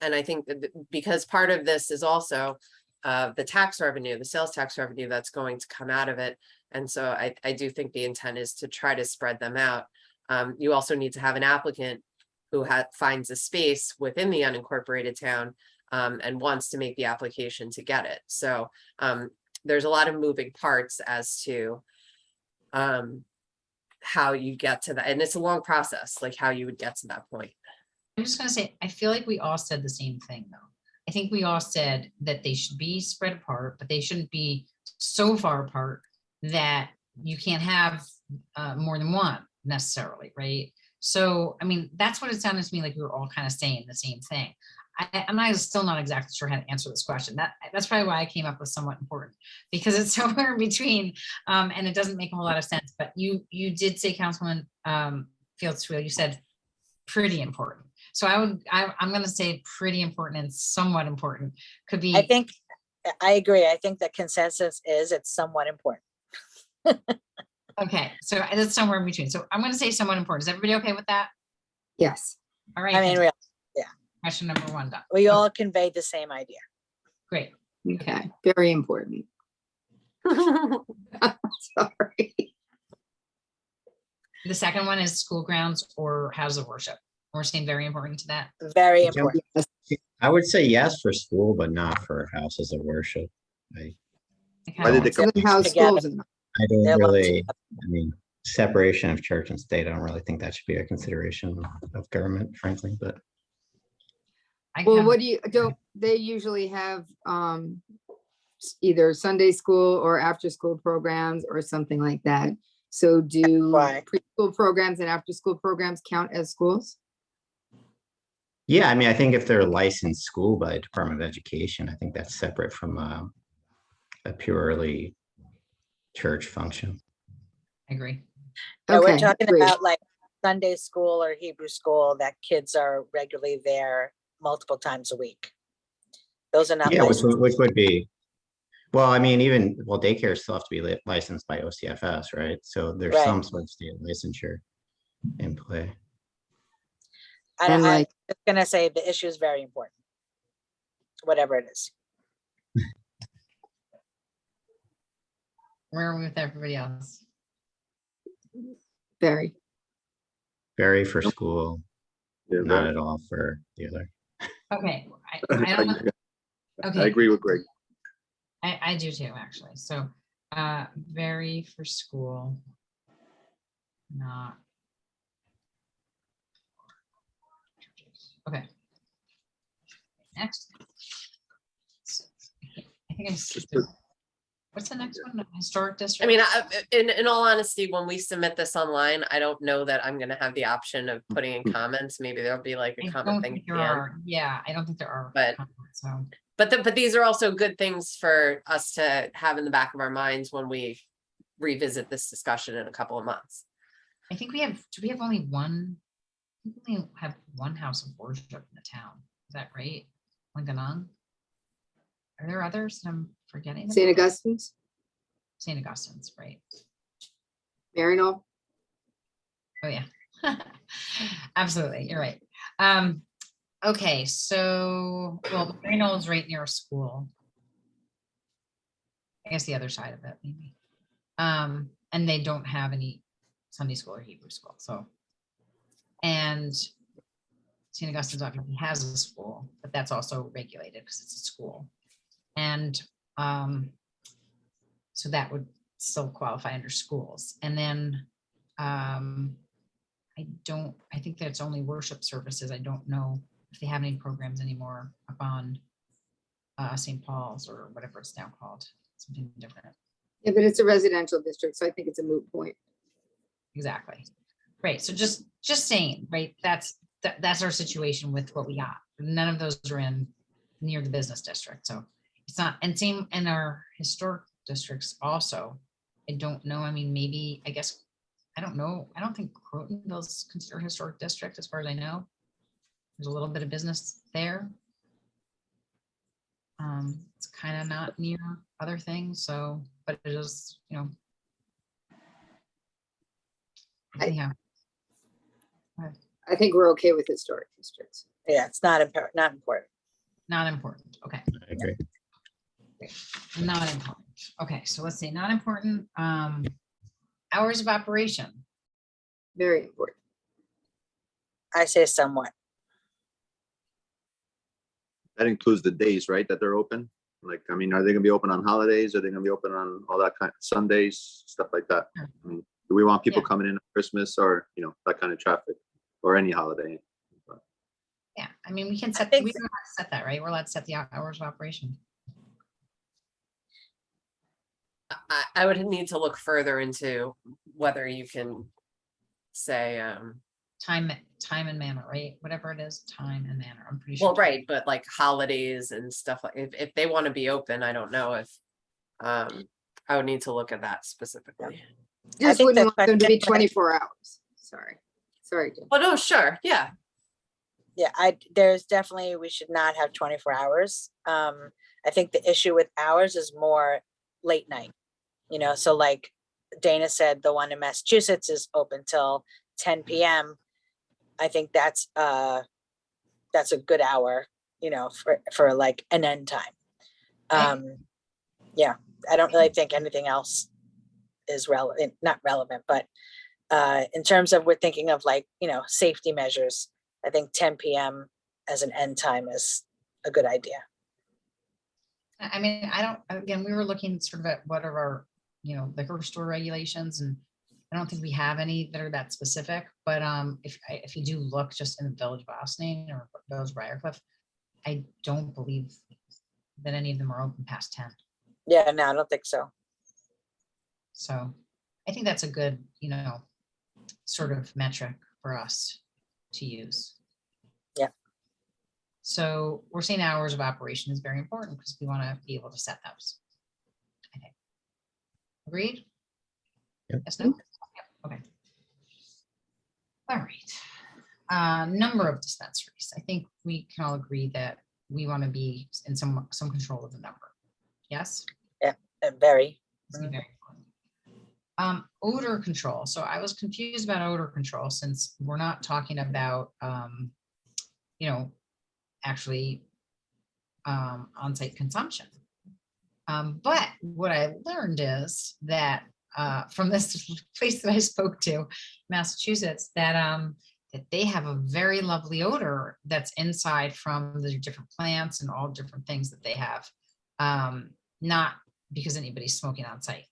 S1: I think that because part of this is also the tax revenue, the sales tax revenue that's going to come out of it. And so I do think the intent is to try to spread them out. You also need to have an applicant who finds a space within the unincorporated town and wants to make the application to get it. So there's a lot of moving parts as to how you get to that. And it's a long process, like how you would get to that point.
S2: I'm just gonna say, I feel like we all said the same thing though. I think we all said that they should be spread apart, but they shouldn't be so far apart that you can't have more than one necessarily, right? So, I mean, that's what it sounded to me like we were all kind of saying the same thing. I'm still not exactly sure how to answer this question. That's probably why I came up with somewhat important, because it's somewhere in between, and it doesn't make a whole lot of sense. But you did say, Councilman Fields-Wheel, you said pretty important. So I'm going to say pretty important and somewhat important could be.
S3: I think, I agree. I think the consensus is it's somewhat important.
S2: Okay, so it's somewhere in between. So I'm going to say somewhat important. Is everybody okay with that?
S4: Yes.
S2: All right.
S3: I mean,
S2: fantastic. Question number 1 done.
S3: we all conveyed the same idea.
S2: Great.
S4: Okay, very important. Sorry.
S2: The second one is school grounds or houses of worship. We're saying very important to that.
S3: Very
S6: Yeah.
S3: important.
S6: I would say yes for school, but not for houses of worship. I
S5: Why did they
S4: Some of the house
S3: Together.
S4: schools are-
S6: don't
S3: They're lumped
S6: really, I mean, separation of church and state, I don't really think that should be a consideration of government, frankly, but
S4: Well, what do you, don't, they usually have either Sunday school or after-school programs or something like that. So do
S3: Right.
S4: preschool programs and after-school programs count as schools?
S6: yeah, I mean, I think if they're licensed school by Department of Education, I think that's separate from a purely church function.
S2: I agree.
S3: No, we're
S4: Okay,
S3: talking
S4: great.
S3: about like Sunday school or Hebrew school that kids are regularly there multiple times a week. Those are not
S6: Yeah,
S3: licensed.
S6: which would be, well, I mean, even, well, daycares still have to be licensed by OCFS, right? So there's
S3: Right.
S6: some sort of state licensure in play.
S3: And
S4: And
S3: I'm
S4: like-
S3: just gonna say the issue is very important. Whatever it is.
S2: Where are we with everybody else?
S4: Very.
S6: Very for school,
S5: Yeah,
S6: not
S5: very-
S6: at all for the other.
S2: Okay. I don't,
S5: I
S2: okay.
S5: agree with Greg.
S2: I do too, actually. So, very for school. Not. Okay. Next. I think I'm.
S5: put-
S2: What's the next one? Historic district?
S1: I mean, in all honesty, when we submit this online, I don't know that I'm gonna have the option of putting in comments. Maybe there'll be like a
S2: I
S1: comment
S2: don't
S1: thing
S2: think
S1: at
S2: there
S1: the end.
S2: are. Yeah, I don't think there are.
S1: But-
S2: comments, So,
S1: But these are also good things for us to have in the back of our minds when we revisit this discussion in a couple of months.
S2: I think we have, do we have only one? I think we only have one house of worship in the town. Is that right? Linganong? Are there others that I'm forgetting?
S4: St.
S2: about?
S4: Augustine's,
S2: St. Augustine's, right?
S4: Maryknoll.
S2: Oh, yeah. Absolutely, you're right. Okay, so, well, Maryknoll is right near a school. I guess the other side of it, maybe. And they don't have any Sunday school or Hebrew school, so. And St. Augustine's obviously has a school, but that's also regulated because it's a school. And so that would still qualify under schools. And then I think that's only worship services. I don't know if they have any programs anymore up on St. Paul's or whatever it's now called, something different.
S4: Yeah, but it's a residential district, so I think it's a moot point.
S2: Exactly. Right. So just saying, right, that's our situation with what we got. None of those are in near the business district. So it's not, and same in our historic districts also. I don't know. I mean, maybe, I guess, I don't know. I don't think Crotonville's considered a historic district as far as I know. There's a little bit of business there. It's kind of not near other things, so, but it is, you know. Anyhow,
S4: I think we're okay with historic districts.
S3: Yeah, it's not important.
S2: not important. Okay,
S6: I agree.
S2: not important. Okay, so let's see, not important. Hours of operation.
S4: Very important.
S3: I say somewhat.
S5: That includes the days, right, that they're open? Like, I mean, are they gonna be open on holidays? Are they gonna be open on all that kind, Sundays, stuff like that?
S2: Sure.
S5: I mean, do we want people
S2: Yeah.
S5: coming in on Christmas or, you know, that kind of traffic or any holiday?
S2: Yeah, I mean, we can set,
S3: think
S2: we don't have to set that, right? We're allowed to set the hours of operation.
S1: I would need to look further into whether you can say,
S2: Time and manner, right? Whatever it is, time and manner. I'm pretty sure.
S1: well, right, but like holidays and stuff, like if they want to be open, I don't know if, I would need to look at that specifically.
S4: Just
S3: think
S4: wouldn't
S3: the
S4: want them to be
S3: question might-
S4: 24 hours. Sorry, Jen.
S1: Oh, no, sure, yeah.
S3: Yeah, there's definitely, we should not have 24 hours. I think the issue with hours is more late night. So like Dana said, the one in Massachusetts is open till 10 PM. I think that's a good hour, for like an end time. Yeah, I don't really think anything else is relevant, not relevant, but in terms of, we're thinking of like, safety measures, I think 10 PM as an end time is a good idea.
S2: I mean, again, we were looking sort of at what are our, liquor store regulations, and I don't think we have any that are that specific, but if you do look just in the village of Austining or village of Briarcliff, I don't believe that any of them are open past 10.
S3: Yeah, no, I don't think so.
S2: So I think that's a good, sort of metric for us to use.
S3: Yeah.
S2: So we're saying hours of operation is very important because we want to be able to set those. I think. Agreed?
S6: Yep.
S2: Yes, no? Yep, okay. All right. Number of dispensaries. I think we can all agree that we want to be in some control of the number. Yes?
S3: Very.
S2: It's very important. Odor control. So I was confused about odor control since we're not talking about, actually on-site consumption. But what I learned is that from this place that I spoke to, Massachusetts, that they have a very lovely odor that's inside from the different plants and all different things that they have, not because anybody's smoking on site.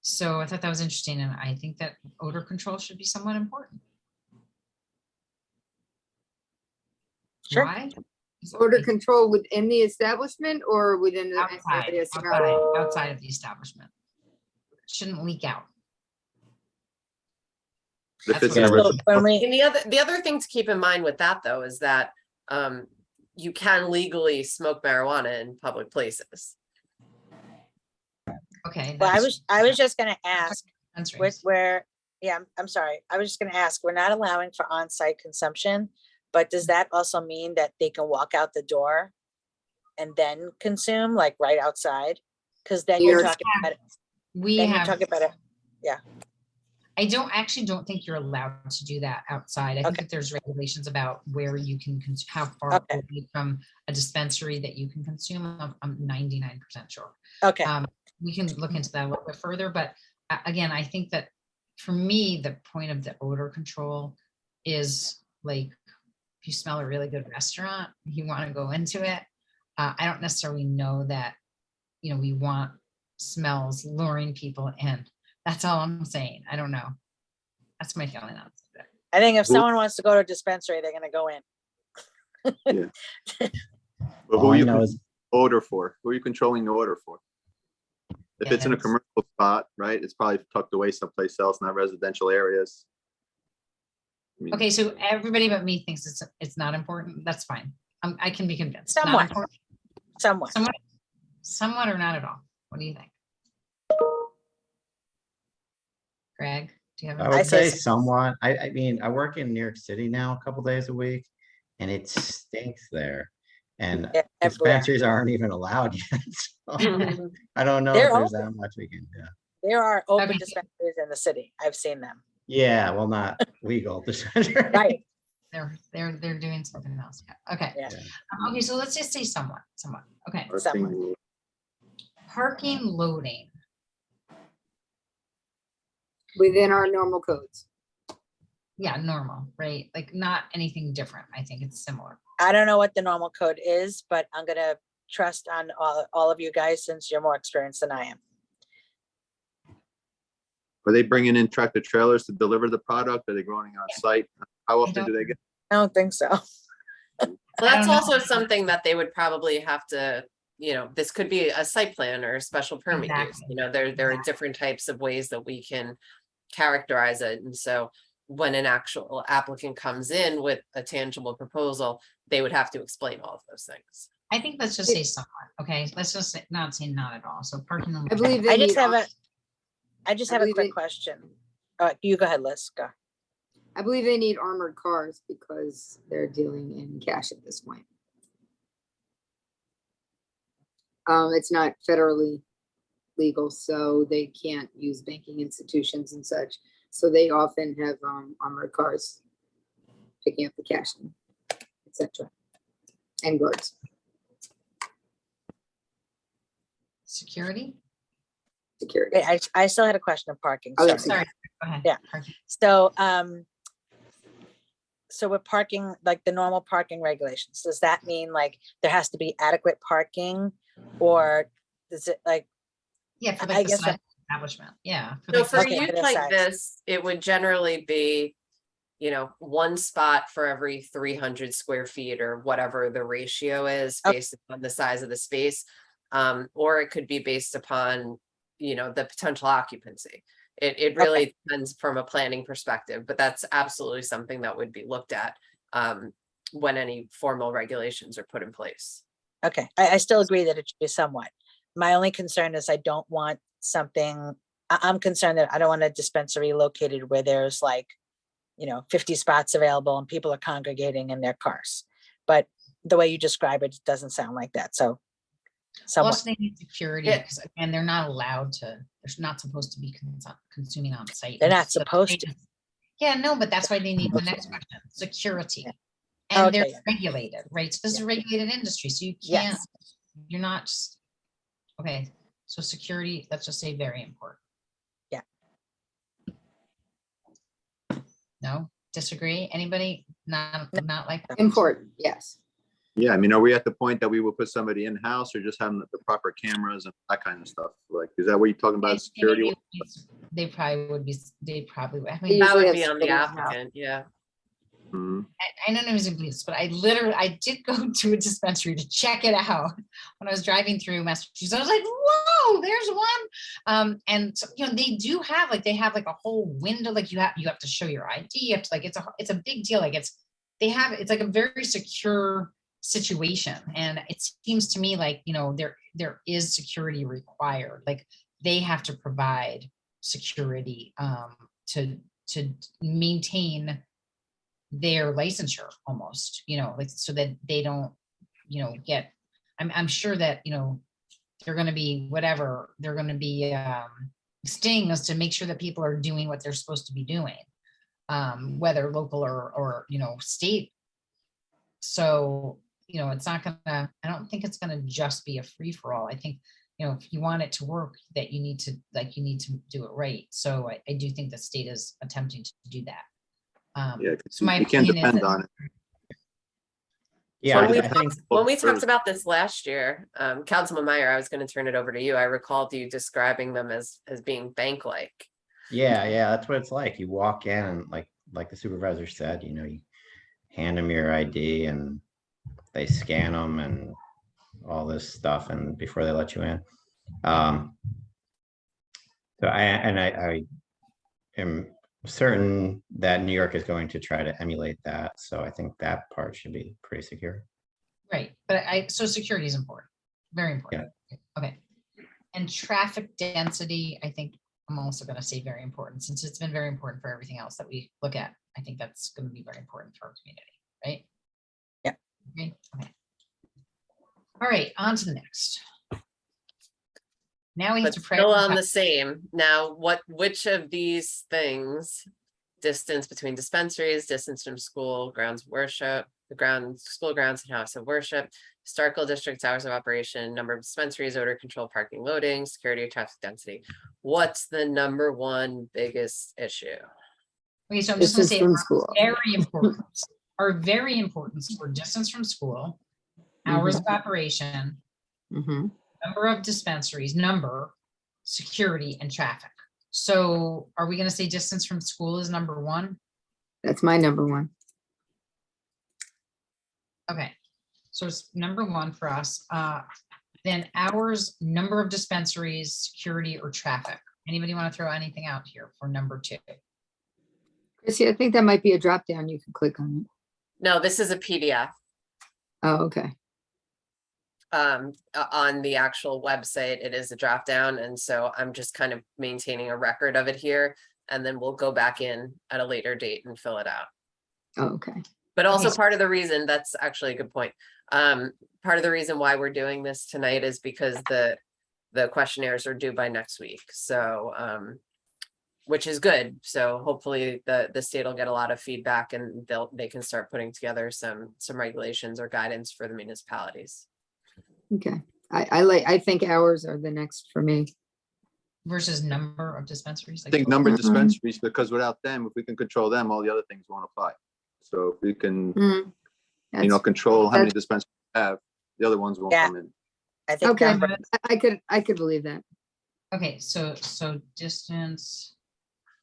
S2: So I thought that was interesting, and I think that odor control should be somewhat important.
S3: Sure.
S2: Why?
S4: Odor control within the establishment or within the
S2: Outside,
S4: area surrounding?
S2: outside of the establishment. Shouldn't leak out.
S5: If it's
S2: what
S5: an
S2: I-
S3: So
S5: original,
S3: when we,
S1: And the other thing to keep in mind with that though, is that, you can legally smoke marijuana in public places.
S2: Okay.
S3: well,
S2: that's-
S3: I was just gonna ask,
S2: dispensaries.
S3: I'm sorry. I was just gonna ask, we're not allowing for on-site consumption, but does that also mean that they can walk out the door and then consume, like right outside? Cause then you're
S4: Yes.
S3: talking about it,
S2: We
S3: then you're
S2: have,
S3: talking about it.
S2: I don't think you're allowed to do that outside. I think
S3: Okay.
S2: that there's regulations about where you can, how far
S3: Okay.
S2: away from a dispensary that you can consume. I'm 99% sure.
S3: Okay,
S2: We can look into that a little bit further, but again, I think that for me, the point of the odor control is like, if you smell a really good restaurant, you want to go into it. I don't necessarily know that, we want smells luring people in. That's all I'm saying. I don't know. That's my feeling on it.
S3: I think if
S5: Who-
S3: someone wants to go to a dispensary, they're gonna go in.
S5: but
S6: All
S5: who
S6: I
S5: you
S6: know
S5: con-
S6: is
S5: order for? Who are you controlling the order for? If it's in a
S2: Yes.
S5: commercial spot, right, it's probably tucked away someplace else, not residential areas. I mean,
S2: Okay, so everybody but me thinks it's not important. That's fine. I can be convinced. Not
S3: Somewhat.
S2: important.
S3: Somewhat.
S2: Somewhat or not at all. What do you think? Greg, do you have?
S6: I
S2: any-
S3: I
S6: would
S3: say
S6: say somewhat. I mean, I work in New York City now a couple days a week, and it stinks there. And
S3: Yeah, everywhere.
S6: dispensaries aren't even allowed yet. So I don't know
S3: They're
S6: if there's that much we can do.
S3: There are open
S2: Okay.
S3: dispensaries in the city. I've seen them.
S6: Yeah, well, not legal dispensary.
S3: Right.
S2: They're doing something else. Yeah. Okay.
S3: Yeah.
S2: Okay, so let's just say somewhat. Okay.
S5: or
S3: Somewhat.
S5: thing-
S2: Parking loading.
S4: Within our normal codes.
S2: Yeah, normal, right? Like not anything different. I think it's similar.
S3: I don't know what the normal code is, but I'm gonna trust on all of you guys since you're more experienced than I am.
S5: Are they bringing in tractor trailers to deliver the product? Are they growing on site? How often do they get?
S3: I don't think so.
S1: Well, that's
S2: don't know.
S1: also something that they would probably have to, this could be a site plan or a special permit use.
S2: Exactly.
S1: There are different types of ways that we can characterize it. And so when an actual applicant comes in with a tangible proposal, they would have to explain all of those things.
S2: I think let's just say somewhat, okay? Let's just not say not at all. So parking.
S4: I believe they
S3: I just
S4: need,
S3: have
S4: ar-
S3: I just
S4: I
S3: have a
S4: believe
S3: quick
S4: it-
S3: question. You go ahead, Liz, go.
S4: I believe they need armored cars because they're dealing in cash at this point. It's not federally legal, so they can't use banking institutions and such. So they often have armored cars picking up the cash, etc. And guards.
S2: Security?
S4: Security.
S3: Wait, I still had a question of parking.
S4: Oh,
S3: sorry.
S2: Sorry, go ahead.
S3: Yeah.
S2: Parking.
S3: So, so with parking, like the normal parking regulations, does that mean like there has to be adequate parking? Or is it like,
S2: Yeah, for
S3: I
S2: like the
S3: guess
S2: size of the establishment, yeah.
S1: So
S2: like
S1: for
S2: the-
S3: Okay,
S1: use
S3: for the
S1: like
S3: size.
S1: this, it would generally be, one spot for every 300 square feet or whatever the ratio is
S3: Okay.
S1: based on the size of the space. Or it could be based upon, the potential occupancy. It really depends from a planning perspective, but that's absolutely something that would be looked at when any formal regulations are put in place.
S3: okay, I still agree that it should be somewhat. My only concern is I don't want something, I'm concerned that I don't want a dispensary located where there's like, 50 spots available and people are congregating in their cars. But the way you describe it doesn't sound like that, so. Somewhat,
S2: Plus they need security,
S1: Yeah.
S2: because again, they're not allowed to, they're not supposed to be consuming on site.
S3: They're
S2: And
S3: not
S2: so
S3: supposed
S2: they
S3: to.
S2: just- Yeah, no, but that's why they need the next question, security. And they're
S3: Okay.
S2: regulated, right? So this is a regulated industry, so you can't,
S3: Yes.
S2: you're not just, okay, so security, let's just say very important.
S3: Yeah.
S2: No, disagree? Anybody? Not like,
S4: Important, yes.
S5: Yeah, I mean, are we at the point that we will put somebody in-house or just having the proper cameras and that kind of stuff? Like, is that what you're talking about, security?
S2: they probably would be, I
S1: That
S2: mean,
S4: usually
S1: would
S4: have
S1: be on the
S4: somebody in-house.
S1: applicant, yeah.
S5: Mhm.
S2: I know nobody's gonna believe this, but I did go to a dispensary to check it out when I was driving through Massachusetts. I was like, whoa, there's one. And so, they do have they have like a whole window, like you have to show your ID. You have to it's a big deal. Like it's like a very secure situation. And it seems to me like, there is security required. Like they have to provide security to maintain their licensure almost, so that they don't, get, I'm sure that, they're gonna be whatever, they're gonna be stings to make sure that people are doing what they're supposed to be doing, whether local or state. So, it's not gonna, I don't think it's gonna just be a free for all. I think, if you want it to work, that you need to do it right. So I do think the state is attempting to do that.
S5: Yeah,
S2: So my
S5: you can't
S2: opinion is
S5: depend
S2: that-
S5: on it.
S6: Yeah,
S1: When we
S6: I think,
S1: talked about this last year, Councilman Meyer, I was going to turn it over to you. I recalled you describing them as being bank-like.
S6: yeah, that's what it's like. You walk in and like the supervisor said, you hand them your ID and they scan them and all this stuff and before they let you in. So I am certain that New York is going to try to emulate that. So I think that part should be pretty secure.
S2: Right, but so security is important, very important. Okay. And traffic density, I think I'm also gonna say very important, since it's been very important for everything else that we look at. I think that's gonna be very important for our community, right?
S3: Yeah.
S2: Okay. All right, on to the next. Now we have
S1: But
S2: to
S1: still on the
S2: prioritize.
S1: same. Now, which of these things, distance between dispensaries, distance from school, grounds of worship, school grounds and house of worship, historical districts, hours of operation, number of dispensaries, odor control, parking, loading, security, traffic density. What's the number one biggest issue?
S2: Okay, so I'm just gonna
S4: Distance
S2: say
S4: from school.
S2: very important, are very important for distance from school, hours of operation,
S4: Mhm.
S2: number of dispensaries, security, and traffic. So are we gonna say distance from school is number one?
S4: That's my number one.
S2: Okay, so it's number one for us. Then hours, number of dispensaries, security, or traffic. Anybody want to throw anything out here for number 2?
S4: Chrissy, I think that might be a drop down. You can click on it.
S1: No, this is a PDF
S4: Oh, okay.
S1: on the actual website. It is a drop down, and so I'm just kind of maintaining a record of it here, and then we'll go back in at a later date and fill it out.
S4: Oh, okay.
S1: But also
S2: so-
S1: part of the reason, that's actually a good point. Part of the reason why we're doing this tonight is because the questionnaires are due by next week. So, which is good. So hopefully the state will get a lot of feedback and they can start putting together some regulations or guidance for the municipalities.
S4: Okay. I think hours are the next for me.
S2: Versus number of dispensaries.
S5: I think number of
S4: Mhm.
S5: dispensaries, because without them, if we can control them, all the other things won't apply. So if we can, control how many dispensaries we have, the other ones won't
S3: Yeah.
S5: come in.
S3: I think
S4: Okay,
S3: number-
S4: I could believe that.
S2: Okay, so distance,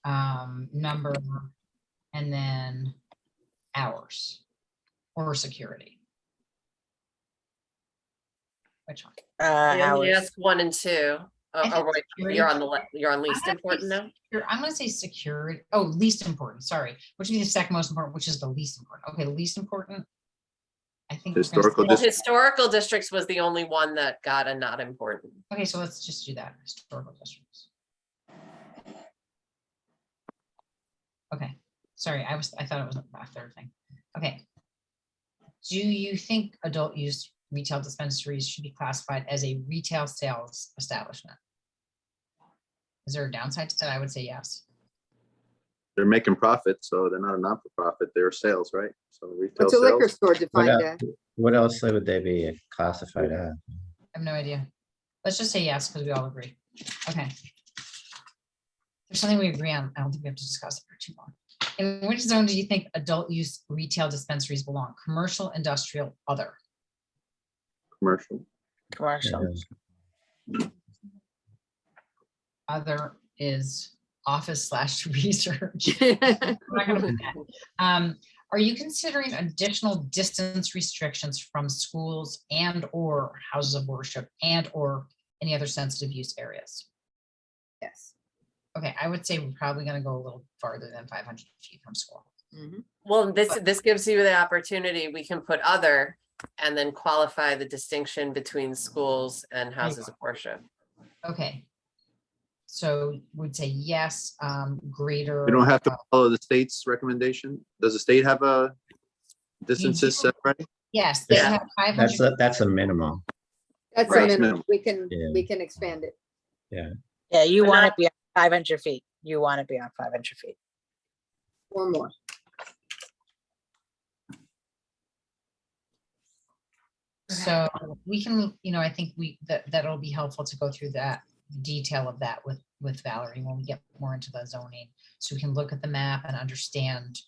S2: number, and then hours or security. Which one?
S1: I only
S3: hours.
S1: asked 1 and 2.
S2: I think
S1: Wait,
S2: security-
S1: you're on least
S2: I'm gonna
S1: important
S2: say
S1: now?
S2: I'm gonna say security. Oh, least important, sorry. Which is the second most important, which is the least important. Okay, least important. I think. we're gonna
S5: Historical
S2: say-
S1: Well, historical districts was the only one that got a not important.
S2: Okay, so let's just do that, historical districts. Okay, sorry, I thought it was a third thing. Okay. Do you think adult use retail dispensaries should be classified as a retail sales establishment? Is there a downside to that? I would say yes.
S5: They're making profit, so they're not a non-for-profit, they're sales, right? So retail
S4: What's a liquor
S5: sales.
S4: store
S6: What
S4: defined
S6: el-
S4: as?
S6: what else would they be classified as?
S2: I have no idea. Let's just say yes, because we all agree. Okay. There's something we agree on. I don't think we have to discuss it for too long. In which zone do you think adult use retail dispensaries belong? Commercial, industrial, other?
S5: Commercial.
S3: Commercial.
S2: Other is office / research. We're not gonna put that. Are you considering additional distance restrictions from schools and or houses of worship and or any other sensitive use areas?
S4: Yes.
S2: Okay, I would say we're probably gonna go a little farther than 500 feet from school.
S4: Mhm.
S1: Well, this gives you the opportunity, we can put other and then qualify the distinction between schools and houses of worship.
S2: Okay. So we'd say yes, greater.
S5: We don't have to follow the state's recommendation. Does the state have a distances
S2: do.
S5: set already?
S2: Yes, they
S6: Yeah,
S2: have 500.
S6: That's a minimum.
S4: That's a
S1: Right.
S4: minimum. We
S6: Yeah.
S4: can expand it.
S3: Yeah, you
S1: But
S3: want
S1: not-
S3: to be on 500 feet. You want to be on 500 feet.
S4: Or more.
S2: So we can, I think that'll be helpful to go through that detail of that with Valerie when we get more into the zoning. So we can look at the map and understand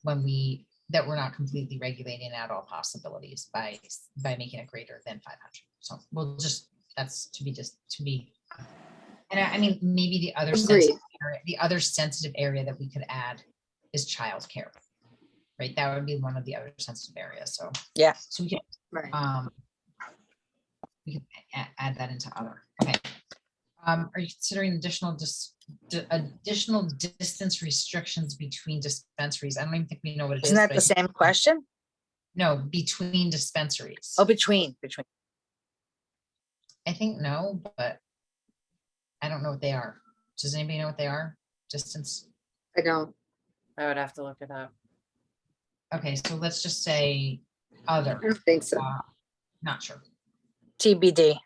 S2: that we're not completely regulating out all possibilities by making it greater than 500. So we'll that's to be. And I mean, maybe the other sensitive area that we could add is childcare. Right, that would be one of the other sensitive areas, so.
S3: Yeah.
S2: So we can
S4: Right.
S2: we can add that into other, okay. Are you considering additional distance restrictions between dispensaries? I don't even think we know what it is.
S3: Isn't that
S2: but
S3: the same question?
S2: No, between dispensaries.
S3: Oh, between.
S2: I think no, but I don't know what they are. Does anybody know what they are? Distance?
S4: I don't.
S1: I would have to look it up.
S2: Okay, so let's just say
S4: I
S2: other,
S4: don't think so.
S2: not sure.
S3: TBD.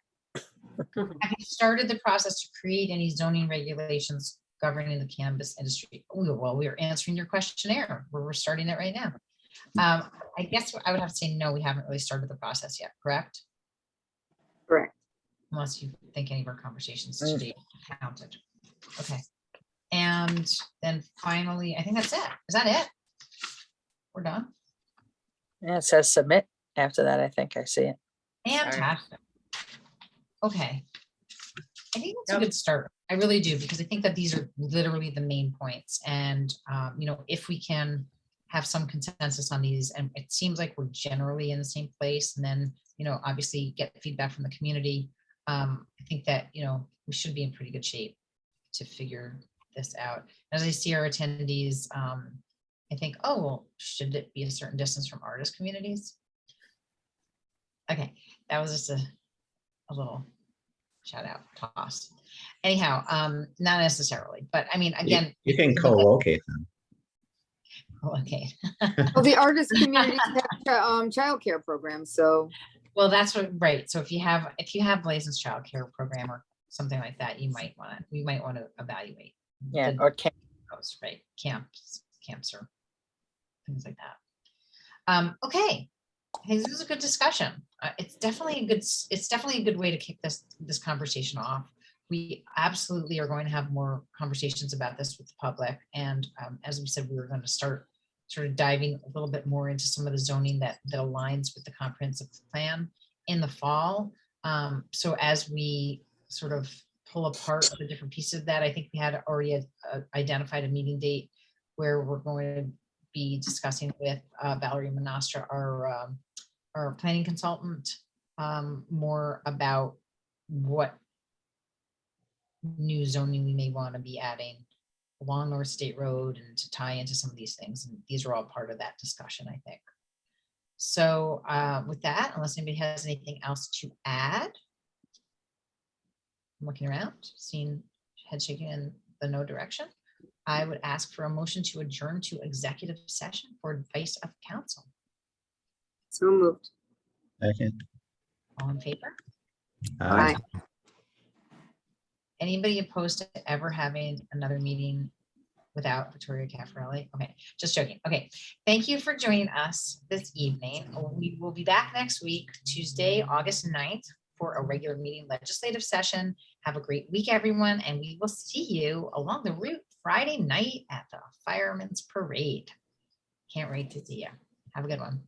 S2: Have you started the process to create any zoning regulations governing the cannabis industry? Well, we are answering your questionnaire. We're starting it right now. I guess I would have to say, no, we haven't really started the process yet, correct?
S4: Correct.
S2: Unless you think any of our conversations today counted. Okay. And then finally, I think that's it. Is that it? We're done.
S3: Yeah, it says submit after that. I think I see it.
S2: Fantastic. Okay. I think that's a
S1: Yep.
S2: good start. I really do, because I think that these are literally the main points. And, if we can have some consensus on these, and it seems like we're generally in the same place, and then, obviously get feedback from the community. I think that, we should be in pretty good shape to figure this out. As I see our attendees, I think, oh, well, should it be a certain distance from artist communities? Okay, that was just a little shout out toss. Anyhow, not necessarily, but I mean, again.
S6: You can co-locate them.
S2: Okay.
S4: Well, the artist communities have childcare programs, so.
S2: Well, that's what, right. So if you have Blazon's childcare program or something like that, we might want to evaluate.
S3: Yeah,
S2: the-
S3: or can,
S2: those, right? Camps or things like that. Okay. Hey, this was a good discussion. It's definitely a good way to kick this conversation off. We absolutely are going to have more conversations about this with the public. And as we said, we were going to start sort of diving a little bit more into some of the zoning that aligns with the comprehensive plan in the fall. So as we sort of pull apart the different pieces of that, I think we had already identified a meeting date where we're going to be discussing with Valerie Monastra, our planning consultant, more about what new zoning we may want to be adding along North State Road and to tie into some of these things. And these are all part of that discussion, I think. So with that, unless anybody has anything else to add, I'm looking around, seeing head shaking in the no direction. I would ask for a motion to adjourn to executive session for advice of counsel.
S4: So moved.
S6: Second.
S2: All in favor?
S4: Aye.
S2: Anybody opposed to ever having another meeting without Victoria Caffarelli? Okay, just joking. Okay, thank you for joining us this evening. We will be back next week, Tuesday, August 9th, for a regular meeting legislative session. Have a great week, everyone, and we will see you along the route Friday night at the Fireman's Parade. Can't wait to see you. Have a good one.